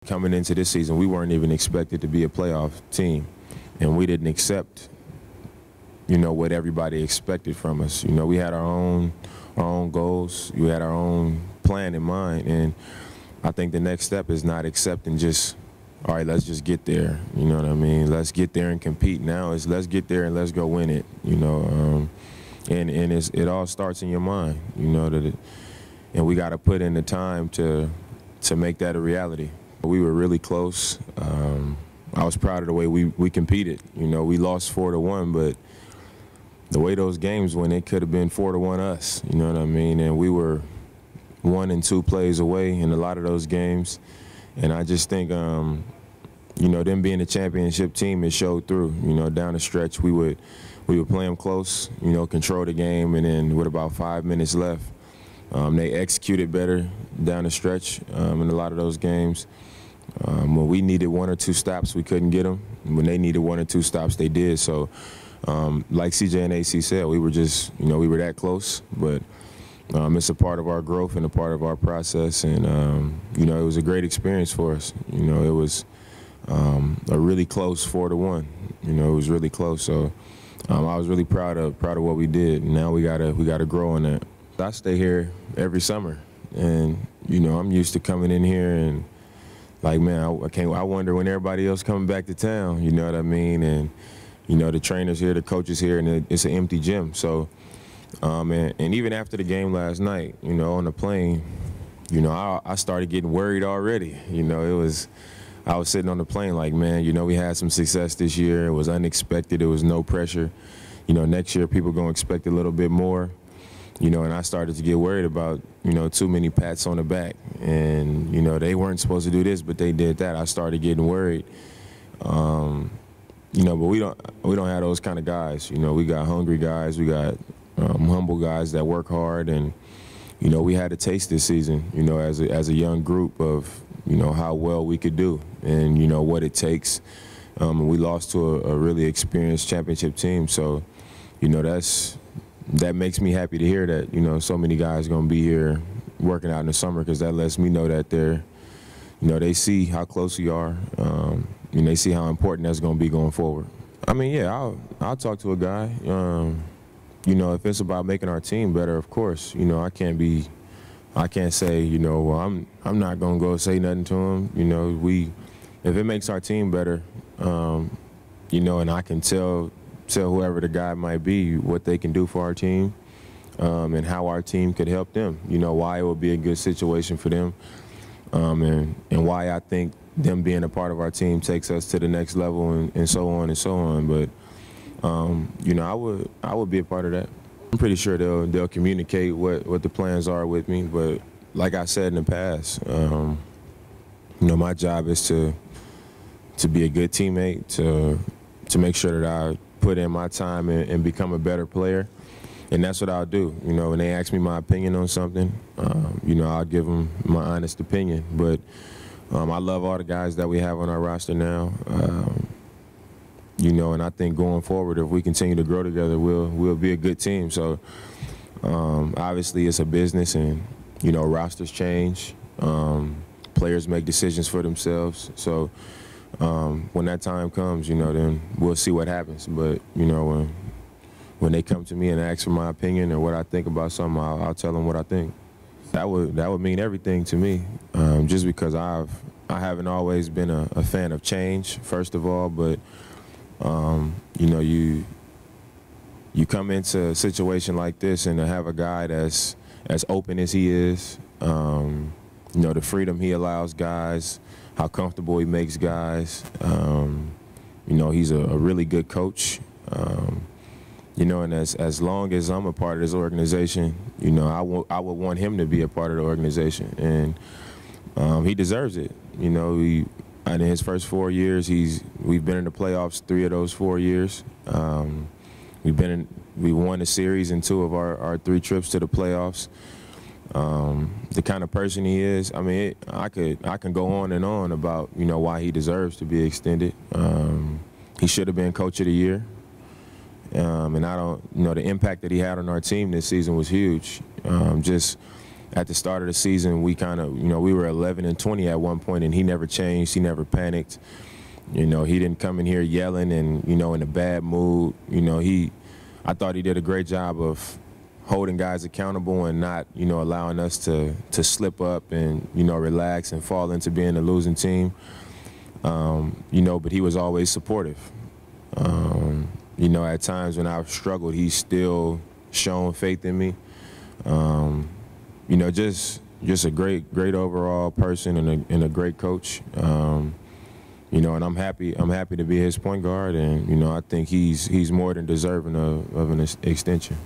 Coming into this season, we weren't even expected to be a playoff team, and we didn't accept, what everybody expected from us. We had our own goals. We had our own plan in mind, and I think the next step is not accepting just, all right, let's just get there. You know what I mean? Let's get there and compete. Now it's let's get there and let's go win it. And it all starts in your mind. And we got to put in the time to make that a reality. We were really close. I was proud of the way we competed. We lost 4-1, but the way those games went, it could have been 4-1 us. You know what I mean? And we were 1 and 2 plays away in a lot of those games. And I just think, them being a championship team, it showed through. Down the stretch, we would play them close, control the game, and then with about 5 minutes left, they executed better down the stretch in a lot of those games. When we needed 1 or 2 stops, we couldn't get them. When they needed 1 or 2 stops, they did. So, like CJ and AC said, we were just, we were that close. But it's a part of our growth and a part of our process. And, it was a great experience for us. It was a really close 4-1. It was really close. So I was really proud of what we did. Now we gotta grow on that. I stay here every summer, and I'm used to coming in here and like, man, I wonder when everybody else coming back to town. You know what I mean? And the trainers here, the coaches here, and it's an empty gym. So, and even after the game last night, on the plane, I started getting worried already. I was sitting on the plane like, man, we had some success this year. It was unexpected. It was no pressure. Next year people gonna expect a little bit more. And I started to get worried about, too many pats on the back. And, they weren't supposed to do this, but they did that. I started getting worried. But we don't have those kind of guys. We got hungry guys. We got humble guys that work hard. And, we had a taste this season, as a young group of, how well we could do and, what it takes. We lost to a really experienced championship team. So, that makes me happy to hear that, so many guys going to be here working out in the summer, because that lets me know that they see how close we are, and they see how important that's going to be going forward. I mean, yeah, I'll talk to a guy. If it's about making our team better, of course, I can't say, well, I'm not going to go say nothing to him. If it makes our team better, and I can tell whoever the guy might be what they can do for our team, and how our team could help them, why it would be a good situation for them, and why I think them being a part of our team takes us to the next level, and so on and so on. But, I would be a part of that. I'm pretty sure they'll communicate what the plans are with me. But like I said in the past, my job is to be a good teammate, to make sure that I put in my time and become a better player. And that's what I'll do. When they ask me my opinion on something, I'll give them my honest opinion. But I love all the guys that we have on our roster now. And I think going forward, if we continue to grow together, we'll be a good team. So obviously it's a business, and, rosters change. Players make decisions for themselves. So when that time comes, then we'll see what happens. But, when they come to me and ask for my opinion or what I think about something, I'll tell them what I think. That would mean everything to me, just because I haven't always been a fan of change, first of all. But, you come into a situation like this, and to have a guy that's as open as he is, the freedom he allows guys, how comfortable he makes guys. He's a really good coach. And as long as I'm a part of this organization, I would want him to be a part of the organization, and he deserves it. In his first 4 years, we've been in the playoffs 3 of those 4 years. We won a series in 2 of our 3 trips to the playoffs. The kind of person he is, I mean, I can go on and on about, why he deserves to be extended. He should have been Coach of the Year. And the impact that he had on our team this season was huge. Just at the start of the season, we kind of, we were 11-20 at one point, and he never changed. He never panicked. He didn't come in here yelling and, in a bad mood. I thought he did a great job of holding guys accountable and not, allowing us to slip up and, relax and fall into being a losing team. But he was always supportive. At times when I've struggled, he's still shown faith in me. Just a great overall person and a great coach. And I'm happy to be his point guard, and I think he's more than deserving of an extension.